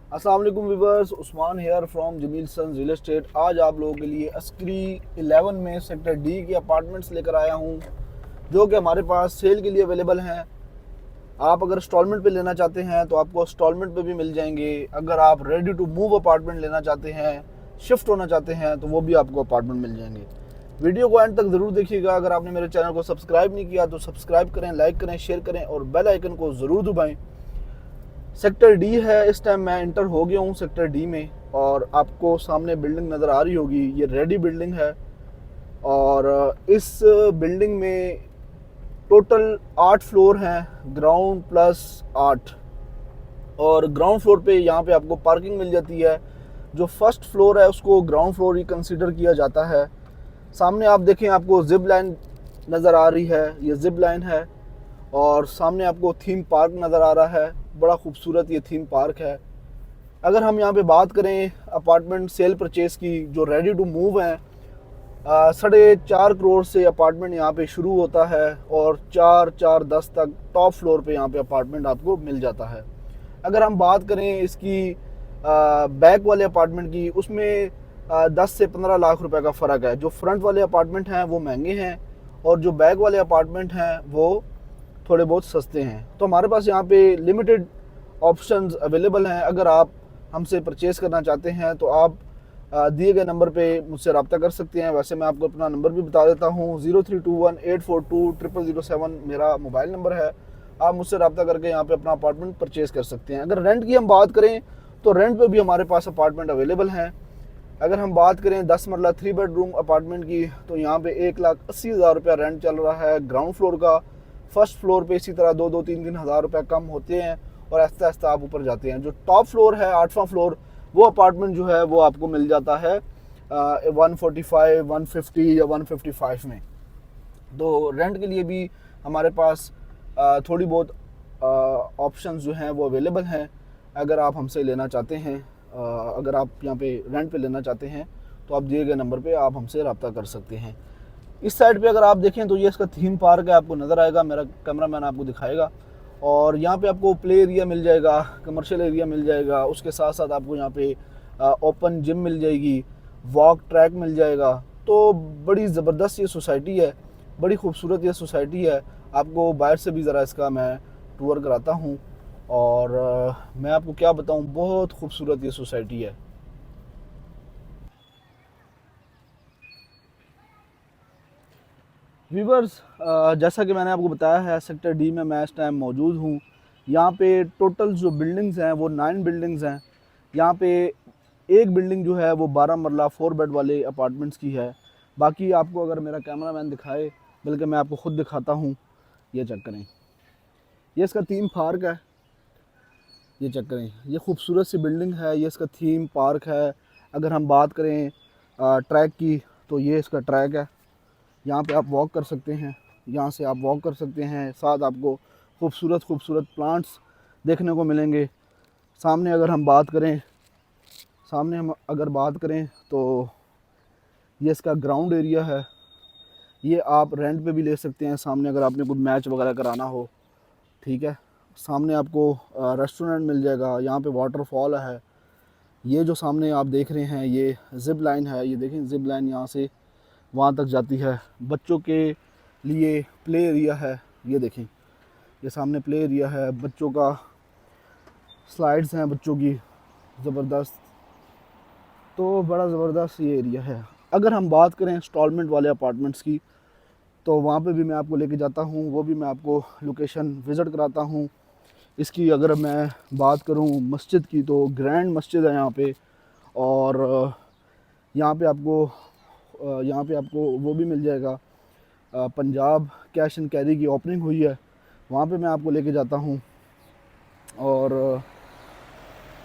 अस्सलाम वालेकुम viewers, Usman here from Jamil sons real estate. आज आप लोगों के लिए अस्करी 11 में सेक्टर डी के अपार्टमेंट्स लेकर आया हूं, जो कि हमारे पास सेल के लिए अवेलेबल हैं। आप अगर इंस्टॉलमेंट पे लेना चाहते हैं तो आपको इंस्टॉलमेंट पे भी मिल जाएंगे। अगर आप रेडी टू मूव अपार्टमेंट लेना चाहते हैं, शिफ्ट होना चाहते हैं, तो वो भी आपको अपार्टमेंट मिल जाएंगे। वीडियो को एंड तक ज़रूर देखिएगा। अगर आपने मेरे चैनल को सब्सक्राइब नहीं किया तो सब्सक्राइब करें, लाइक करें, शेयर करें और बेल आइकन को ज़रूर दबाएं। सेक्टर डी है, इस टाइम मैं इंटर हो गया हूँ सेक्टर डी में, और आपको सामने बिल्डिंग नज़र आ रही होगी, ये रेडी बिल्डिंग है। और इस बिल्डिंग में टोटल 8 फ्लोर हैं, ग्राउंड प्लस 8। और ग्राउंड फ्लोर पे यहाँ पे आपको पार्किंग मिल जाती है। जो फर्स्ट फ्लोर है उसको ग्राउंड फ्लोर ही कंसीडर किया जाता है। सामने आप देखें, आपको जिप लाइन नज़र आ रही है, ये जिप लाइन है। और सामने आपको थीम पार्क नज़र आ रहा है, बड़ा खूबसूरत ये थीम पार्क है। अगर हम यहाँ पे बात करें अपार्टमेंट सेल परचेज़ की, जो रेडी टू मूव हैं, 4.5 करोड़ से अपार्टमेंट यहाँ पे शुरू होता है और 4-4-10 तक टॉप फ्लोर पे यहाँ पे अपार्टमेंट आपको मिल जाता है। अगर हम बात करें इसकी बैक वाले अपार्टमेंट की, उसमें 10 से 15 लाख रुपए का फ़र्क है। जो फ्रंट वाले अपार्टमेंट हैं वो महंगे हैं और जो बैक वाले अपार्टमेंट हैं वो थोड़े बहुत सस्ते हैं। तो हमारे पास यहाँ पे लिमिटेड ऑप्शंस अवेलेबल हैं। अगर आप हमसे परचेज़ करना चाहते हैं तो आप दिए गए नंबर पे मुझसे रब्ता कर सकते हैं। वैसे मैं आपको अपना नंबर भी बता देता हूँ, 0321842007 मेरा मोबाइल नंबर है। आप मुझसे रब्ता करके यहाँ पे अपना अपार्टमेंट परचेज़ कर सकते हैं। अगर रेंट की हम बात करें तो रेंट पे भी हमारे पास अपार्टमेंट अवेलेबल हैं। अगर हम बात करें 10 मरला 3 बेडरूम अपार्टमेंट की, तो यहाँ पे 1,80,000 रुपया रेंट चल रहा है ग्राउंड फ्लोर का। फर्स्ट फ्लोर पे इसी तरह 2-3 हज़ार रुपये कम होते हैं और आहिस्ता आहिस्ता आप ऊपर जाते हैं। जो टॉप फ्लोर है, 8वां फ्लोर, वो अपार्टमेंट जो है वो आपको मिल जाता है 145, 150 या 155 में। तो रेंट के लिए भी हमारे पास थोड़ी बहुत ऑप्शंस जो हैं वो अवेलेबल हैं। अगर आप हमसे लेना चाहते हैं, अगर आप यहाँ पे रेंट पे लेना चाहते हैं, तो आप दिए गए नंबर पे आप हमसे रब्ता कर सकते हैं। इस साइड पे अगर आप देखें तो ये इसका थीम पार्क है, आपको नज़र आएगा, मेरा कैमरामैन आपको दिखाएगा। और यहाँ पे आपको प्ले एरिया मिल जाएगा, कमर्शियल एरिया मिल जाएगा, उसके साथ साथ आपको यहाँ पे ओपन जिम मिल जाएगी, वॉक ट्रैक मिल जाएगा। तो बड़ी ज़बरदस्त ये सोसाइटी है, बड़ी खूबसूरत ये सोसाइटी है। आपको बाहर से भी ज़रा इसका मैं टूर कराता हूँ। और मैं आपको क्या बताऊँ, बहुत खूबसूरत ये सोसाइटी है। व्यूवर्स, जैसा कि मैंने आपको बताया है, सेक्टर डी में मैं इस टाइम मौजूद हूँ। यहाँ पे टोटल जो बिल्डिंग्स हैं वो 9 बिल्डिंग्स हैं। यहाँ पे एक बिल्डिंग जो है वो 12 मरला 4 बेड वाले अपार्टमेंट्स की है। बाकी आपको अगर मेरा कैमरामैन दिखाए, बल्कि मैं आपको ख़ुद दिखाता हूँ, ये चेक करें, ये इसका थीम पार्क है। ये चेक करें, ये खूबसूरत सी बिल्डिंग है, ये इसका थीम पार्क है। अगर हम बात करें ट्रैक की, तो ये इसका ट्रैक है। यहाँ पे आप वॉक कर सकते हैं, यहाँ से आप वॉक कर सकते हैं। साथ आपको खूबसूरत खूबसूरत प्लांट्स देखने को मिलेंगे। सामने अगर हम बात करें, तो ये इसका ग्राउंड एरिया है। ये आप रेंट पे भी ले सकते हैं सामने, अगर आपने कोई मैच वगैरह कराना हो। ठीक है, सामने आपको रेस्टोरेंट मिल जाएगा, यहाँ पे वाटरफॉल है। ये जो सामने आप देख रहे हैं ये ज़िप लाइन है, ये देखें ज़िप लाइन यहाँ से वहाँ तक जाती है। बच्चों के लिए प्ले एरिया है, ये देखें, ये सामने प्ले एरिया है बच्चों का। स्लाइड्स हैं बच्चों की, ज़बरदस्त। तो बड़ा ज़बरदस्त ये एरिया है। अगर हम बात करें इंस्टॉलमेंट वाले अपार्टमेंट्स की, तो वहाँ पे भी मैं आपको लेके जाता हूँ, वो भी मैं आपको लोकेशन विज़िट कराता हूँ। इसकी अगर मैं बात करूँ मस्जिद की, तो ग्रैंड मस्जिद है यहाँ पे। और यहाँ पे आपको वो भी मिल जाएगा, पंजाब कैश एंड कैरी की ओपनिंग हुई है, वहाँ पे मैं आपको लेके जाता हूँ। और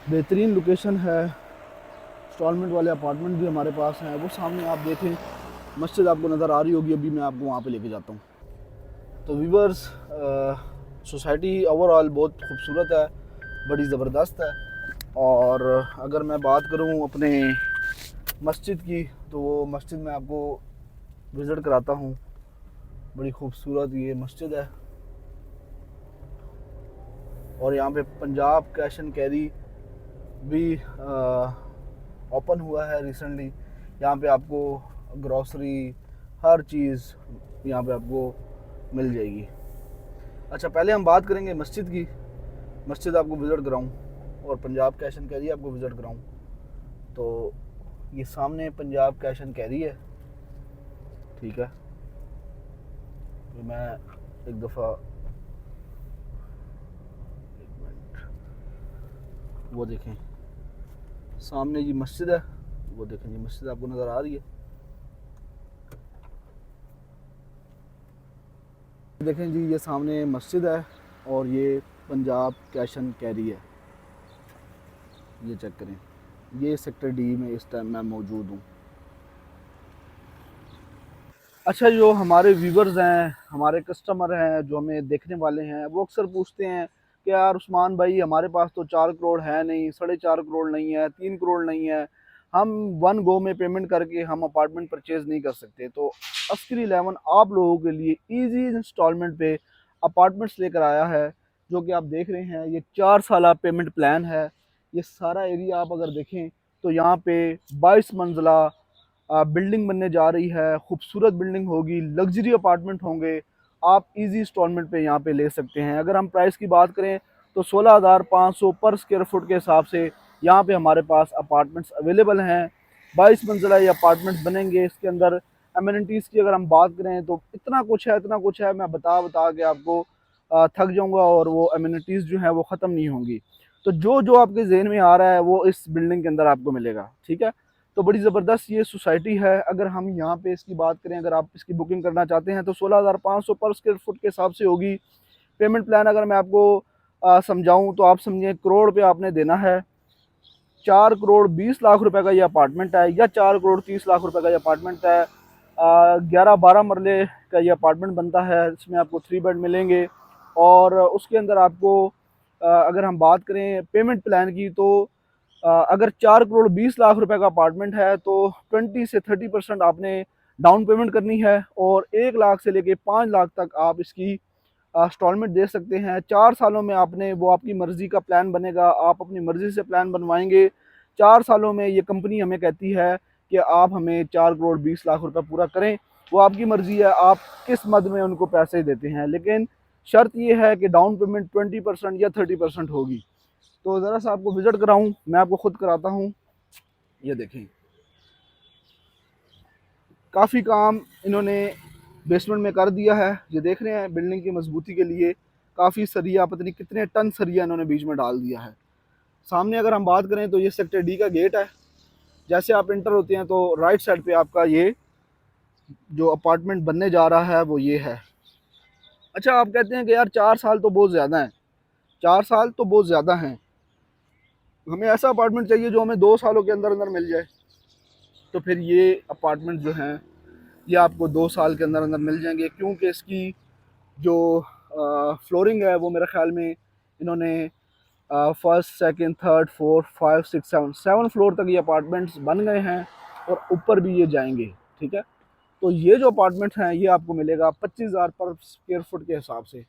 बेहतरीन लोकेशन है। इंस्टॉलमेंट वाले अपार्टमेंट भी हमारे पास हैं, वो सामने आप देखें, मस्जिद आपको नज़र आ रही होगी, अभी मैं आपको वहाँ पे लेके जाता हूँ। तो व्यूअर्स, सोसाइटी ओवरऑल बहुत खूबसूरत है, बड़ी ज़बरदस्त है। और अगर मैं बात करूँ अपने मस्जिद की, तो वो मस्जिद में आपको विज़िट कराता हूँ। बड़ी खूबसूरत ये मस्जिद है। और यहाँ पे पंजाब कैश एंड कैरी भी ओपन हुआ है रिसेंटली। यहाँ पे आपको ग्रॉसरी हर चीज़ यहाँ पे आपको मिल जाएगी। अच्छा, पहले हम बात करेंगे मस्जिद की। मस्जिद आपको विज़िट कराऊँ और पंजाब कैश एंड कैरी आपको विज़िट कराऊँ। तो ये सामने पंजाब कैश एंड कैरी है, ठीक है। तो मैं एक दफ़ा, एक मिनट, वो देखें सामने ये मस्जिद है, वो देखें ये मस्जिद आपको नज़र आ रही है। देखें जी, ये सामने मस्जिद है और ये पंजाब कैश एंड कैरी है। ये चेक करें, ये सेक्टर डी में इस टाइम मैं मौजूद हूँ। अच्छा, जो हमारे व्यूवर्स हैं, हमारे कस्टमर हैं, जो हमें देखने वाले हैं, वो अक्सर पूछते हैं कि यार उस्मान भाई, हमारे पास तो 4 करोड़ है नहीं, 4.5 करोड़ नहीं है, 3 करोड़ नहीं है, हम वन गो में पेमेंट करके हम अपार्टमेंट परचेज़ नहीं कर सकते। तो अस्करी 11 आप लोगों के लिए ईजी इंस्टॉलमेंट पे अपार्टमेंट्स लेकर आया है, जो कि आप देख रहे हैं। ये 4 साल पेमेंट प्लान है। ये सारा एरिया आप अगर देखें तो यहाँ पे 22 मंजिला बिल्डिंग बनने जा रही है। खूबसूरत बिल्डिंग होगी, लग्जरी अपार्टमेंट होंगे। आप इजी इंस्टॉलमेंट पे यहाँ पे ले सकते हैं। अगर हम प्राइस की बात करें तो 16,500 पर स्क्वायर फुट के हिसाब से यहाँ पे हमारे पास अपार्टमेंट्स अवेलेबल हैं। 22 मंजिला ये अपार्टमेंट्स बनेंगे। इसके अंदर एमिनिटीज़ की अगर हम बात करें तो इतना कुछ है, इतना कुछ है, मैं बता बता के आपको थक जाऊँगा और वो एमिनिटीज़ जो हैं वो ख़त्म नहीं होंगी। तो जो जो आपके जहन में आ रहा है वो इस बिल्डिंग के अंदर आपको मिलेगा, ठीक है। तो बड़ी ज़बरदस्त ये सोसाइटी है। अगर हम यहाँ पे इसकी बात करें, अगर आप इसकी बुकिंग करना चाहते हैं तो 16,500 पर स्क्वायर फुट के हिसाब से होगी। पेमेंट प्लान अगर मैं आपको समझाऊँ तो आप समझें करोड़ पे आपने देना है। 4 करोड़ 20 लाख रुपए का ये अपार्टमेंट है, या 4 करोड़ 30 लाख रुपए का ये अपार्टमेंट है। 11-12 मरले का ये अपार्टमेंट बनता है। इसमें आपको 3 बेड मिलेंगे और उसके अंदर आपको अगर हम बात करें पेमेंट प्लान की तो अगर 4 करोड़ 20 लाख रुपए का अपार्टमेंट है तो 20 से 30% आपने डाउन पेमेंट करनी है और 1 लाख से लेके 5 लाख तक आप इसकी इंस्टॉलमेंट दे सकते हैं। 4 सालों में आपने, वो आपकी मर्ज़ी का प्लान बनेगा, आप अपनी मर्ज़ी से प्लान बनवाएंगे। 4 सालों में ये कंपनी हमें कहती है कि आप हमें 4 करोड़ 20 लाख रुपए पूरा करें। वो आपकी मर्ज़ी है, आप किस मद में उनको पैसे देते हैं, लेकिन शर्त ये है कि डाउन पेमेंट 20% या 30% होगी। तो ज़रा सा आपको विज़िट कराऊँ, मैं आपको ख़ुद कराता हूँ। ये देखें, काफ़ी काम इन्होंने बेसमेंट में कर दिया है। ये देख रहे हैं, बिल्डिंग की मजबूती के लिए काफ़ी सरिया, पता नहीं कितने टन सरिया इन्होंने बीच में डाल दिया है। सामने अगर हम बात करें तो ये सेक्टर डी का गेट है। जैसे आप इंटर होते हैं तो राइट साइड पे आपका ये जो अपार्टमेंट बनने जा रहा है वो ये है। अच्छा, आप कहते हैं कि यार 4 साल तो बहुत ज़्यादा हैं। 4 साल तो बहुत ज़्यादा हैं, हमें ऐसा अपार्टमेंट चाहिए जो हमें 2 सालों के अंदर अंदर मिल जाए। तो फिर ये अपार्टमेंट जो हैं ये आपको 2 साल के अंदर अंदर मिल जाएंगे, क्योंकि इसकी जो फ्लोरिंग है वो मेरे ख्याल में इन्होंने first second third fourth 5 6 7 floor तक ये अपार्टमेंट्स बन गए हैं और ऊपर भी ये जाएंगे, ठीक है। तो ये जो अपार्टमेंट हैं ये आपको मिलेगा 25,000 पर स्क्वायर फुट के हिसाब से।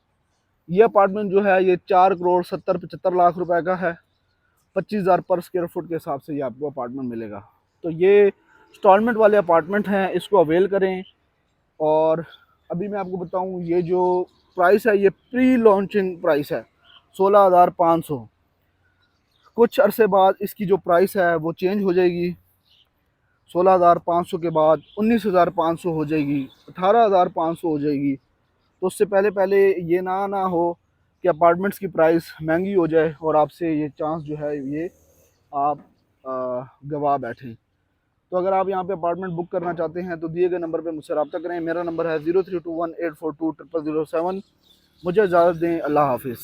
ये अपार्टमेंट जो है ये 4 करोड़ 70-75 लाख रुपए का है। 25,000 पर स्क्वायर फुट के हिसाब से ये आपको अपार्टमेंट मिलेगा। तो ये इंस्टॉलमेंट वाले अपार्टमेंट हैं, इसको अवेल करें। और अभी मैं आपको बताऊं, ये जो प्राइस है ये प्री लॉन्चिंग प्राइस है 16,500। कुछ अरसे बाद इसकी जो प्राइस है वो चेंज हो जाएगी। 16,500 के बाद 19,500 हो जाएगी, 18,500 हो जाएगी। तो उससे पहले पहले ये ना हो कि अपार्टमेंट्स की प्राइस महंगी हो जाए और आपसे ये चांस जो है ये आप गवा बैठें। तो अगर आप यहाँ पे अपार्टमेंट बुक करना चाहते हैं तो दिए गए नंबर पे मुझसे रब्ता करें। मेरा नंबर है 0321842007। मुझे इजाज़त दें। अल्लाह हाफिज़।